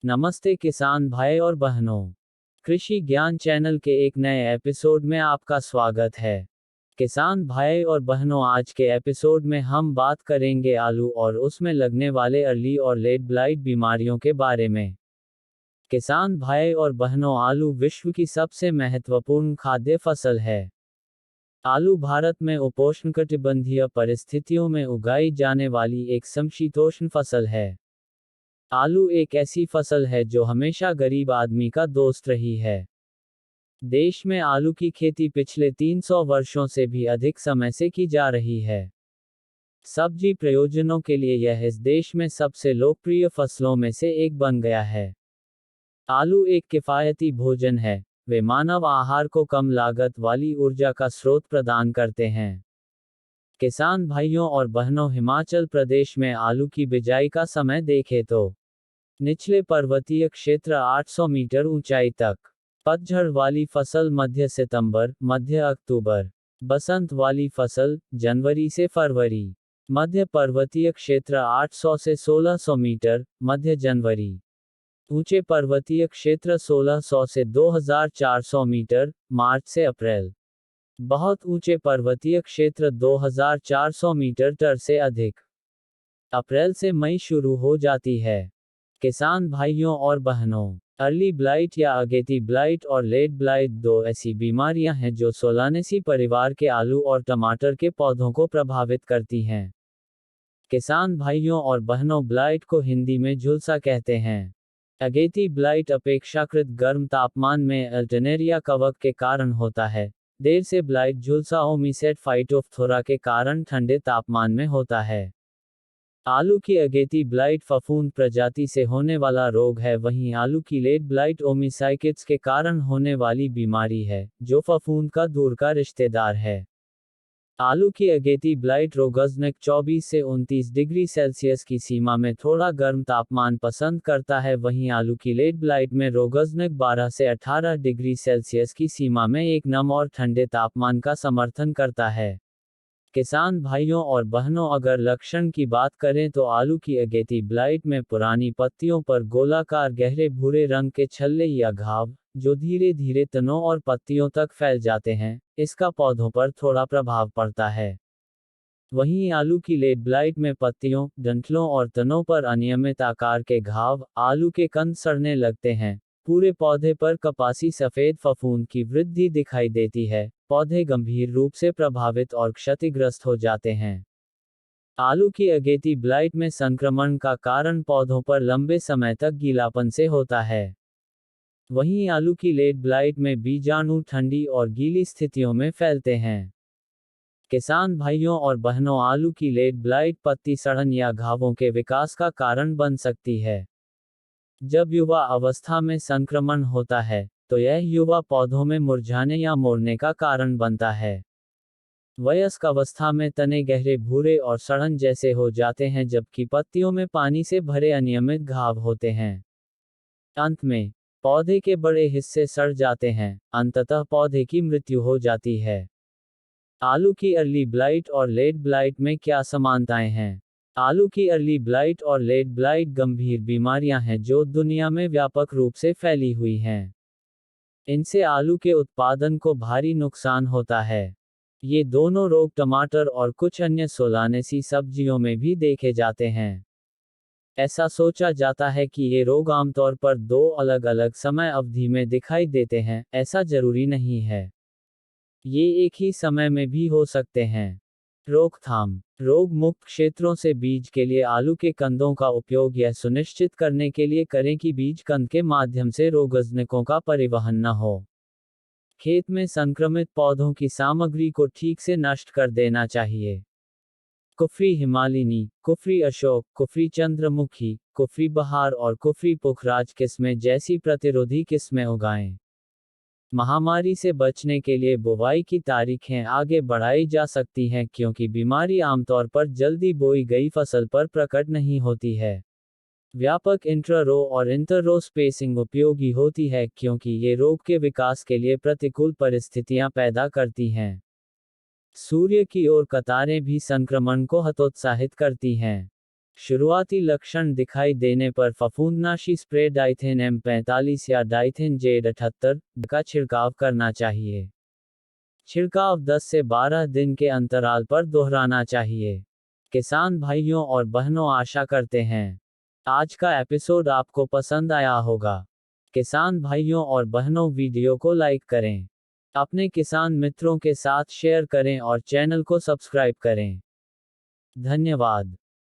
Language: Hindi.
नमस्ते किसान भाई और बहनों। कृषि ज्ञान चैनल के एक नए एपिसोड में आपका स्वागत है। किसान भाई और बहनों, आज के एपिसोड में हम बात करेंगे आलू और उसमें लगने वाले अर्ली और लेट ब्लाइट बीमारियों के बारे में। किसान भाई और बहनों, आलू विश्व की सबसे महत्वपूर्ण खाद्य फसल है। आलू भारत में उपोष्णकटिबंधीय परिस्थितियों में उगाई जाने वाली एक समशीतोष्ण फसल है। आलू एक ऐसी फसल है जो हमेशा गरीब आदमी का दोस्त रही है। देश में आलू की खेती पिछले 300 वर्षों से भी अधिक समय से की जा रही है। सब्जी प्रयोजनों के लिए यह इस देश में सबसे लोकप्रिय फसलों में से एक बन गया है। आलू एक किफायती भोजन है। वे मानव आहार को कम लागत वाली ऊर्जा का स्रोत प्रदान करते हैं। किसान भाइयों और बहनों, हिमाचल प्रदेश में आलू की बिजाई का समय देखें तो निचले पर्वतीय क्षेत्र 800 मीटर ऊंचाई तक, पतझड़ वाली फसल मध्य सितंबर, मध्य अक्टूबर, बसंत वाली फसल जनवरी से फरवरी, मध्य पर्वतीय क्षेत्र 800 से 1600 मीटर, मध्य जनवरी, ऊंचे पर्वतीय क्षेत्र 1600 से 2400 मीटर, मार्च से अप्रैल, बहुत ऊंचे पर्वतीय क्षेत्र 2400 मीटर टर से अधिक, अप्रैल से मई शुरू हो जाती है। किसान भाइयों और बहनों, अर्ली ब्लाइट या अगेती ब्लाइट और लेट ब्लाइट दो ऐसी बीमारियां हैं जो सोलानेसी परिवार के आलू और टमाटर के पौधों को प्रभावित करती हैं। किसान भाइयों और बहनों, ब्लाइट को हिंदी में झुलसा कहते हैं। अगेती ब्लाइट अपेक्षाकृत गर्म तापमान में अल्टरनेरिया कवक के कारण होता है। देर से ब्लाइट झुलसा ओमिसेट फाइटोफ्थोरा के कारण ठंडे तापमान में होता है। आलू की अगेती ब्लाइट फफूंद प्रजाति से होने वाला रोग है, वहीं आलू की लेट ब्लाइट ओमिसाइकिट्स के कारण होने वाली बीमारी है, जो फफूंद का दूर का रिश्तेदार है। आलू की अगेती ब्लाइट रोगज़नक 24 से 29 डिग्री सेल्सियस की सीमा में थोड़ा गर्म तापमान पसंद करता है, वहीं आलू की लेट ब्लाइट में रोगज़नक 12 से 18 डिग्री सेल्सियस की सीमा में एक नम और ठंडे तापमान का समर्थन करता है। किसान भाइयों और बहनों, अगर लक्षण की बात करें तो आलू की अगेती ब्लाइट में पुरानी पत्तियों पर गोलाकार गहरे भूरे रंग के छल्ले या घाव, जो धीरे धीरे तनों और पत्तियों तक फैल जाते हैं, इसका पौधों पर थोड़ा प्रभाव पड़ता है। वहीं आलू की लेट ब्लाइट में पत्तियों, डंठलों और तनों पर अनियमित आकार के घाव, आलू के कंद सड़ने लगते हैं, पूरे पौधे पर कपासी सफेद फफूंद की वृद्धि दिखाई देती है, पौधे गंभीर रूप से प्रभावित और क्षतिग्रस्त हो जाते हैं। आलू की अगेती ब्लाइट में संक्रमण का कारण पौधों पर लंबे समय तक गीलापन से होता है। वहीं आलू की लेट ब्लाइट में बीजाणु ठंडी और गीली स्थितियों में फैलते हैं। किसान भाइयों और बहनों, आलू की लेट ब्लाइट पत्ती सड़न या घावों के विकास का कारण बन सकती है। जब युवा अवस्था में संक्रमण होता है, तो यह युवा पौधों में मुरझाने या मोड़ने का कारण बनता है। वयस्क अवस्था में तने गहरे भूरे और सड़न जैसे हो जाते हैं, जबकि पत्तियों में पानी से भरे अनियमित घाव होते हैं। अंत में पौधे के बड़े हिस्से सड़ जाते हैं, अंततः पौधे की मृत्यु हो जाती है। आलू की अर्ली ब्लाइट और लेट ब्लाइट में क्या समानताएं हैं? आलू की अर्ली ब्लाइट और लेट ब्लाइट गंभीर बीमारियां हैं जो दुनिया में व्यापक रूप से फैली हुई हैं। इनसे आलू के उत्पादन को भारी नुकसान होता है। ये दोनों रोग टमाटर और कुछ अन्य सोलानेसी सब्जियों में भी देखे जाते हैं। ऐसा सोचा जाता है कि ये रोग आमतौर पर दो अलग अलग समय अवधि में दिखाई देते हैं, ऐसा जरूरी नहीं है। ये एक ही समय में भी हो सकते हैं। रोकथाम: रोग मुक्त क्षेत्रों से बीज के लिए आलू के कंदों का उपयोग यह सुनिश्चित करने के लिए करें कि बीज कंद के माध्यम से रोगज़नकों का परिवहन न हो। खेत में संक्रमित पौधों की सामग्री को ठीक से नष्ट कर देना चाहिए। कुफरी हिमालिनी, कुफरी अशोक, कुफरी चंद्रमुखी, कुफरी बहार और कुफरी पुखराज किस्में जैसी प्रतिरोधी किस्में उगाएं। महामारी से बचने के लिए बुवाई की तारीखें आगे बढ़ाई जा सकती हैं, क्योंकि बीमारी आमतौर पर जल्दी बोई गई फसल पर प्रकट नहीं होती है। व्यापक इंट्रा रो और इंटर रो स्पेसिंग उपयोगी होती है, क्योंकि ये रोग के विकास के लिए प्रतिकूल परिस्थितियां पैदा करती हैं। सूर्य की ओर कतारें भी संक्रमण को हतोत्साहित करती हैं। शुरुआती लक्षण दिखाई देने पर फफूंदनाशी स्प्रे डाइथेन M45 या डाइथेन J78 का छिड़काव करना चाहिए। छिड़काव 10 से 12 दिन के अंतराल पर दोहराना चाहिए। किसान भाइयों और बहनों, आशा करते हैं आज का एपिसोड आपको पसंद आया होगा। किसान भाइयों और बहनों, वीडियो को लाइक करें, अपने किसान मित्रों के साथ शेयर करें और चैनल को सब्सक्राइब करें। धन्यवाद।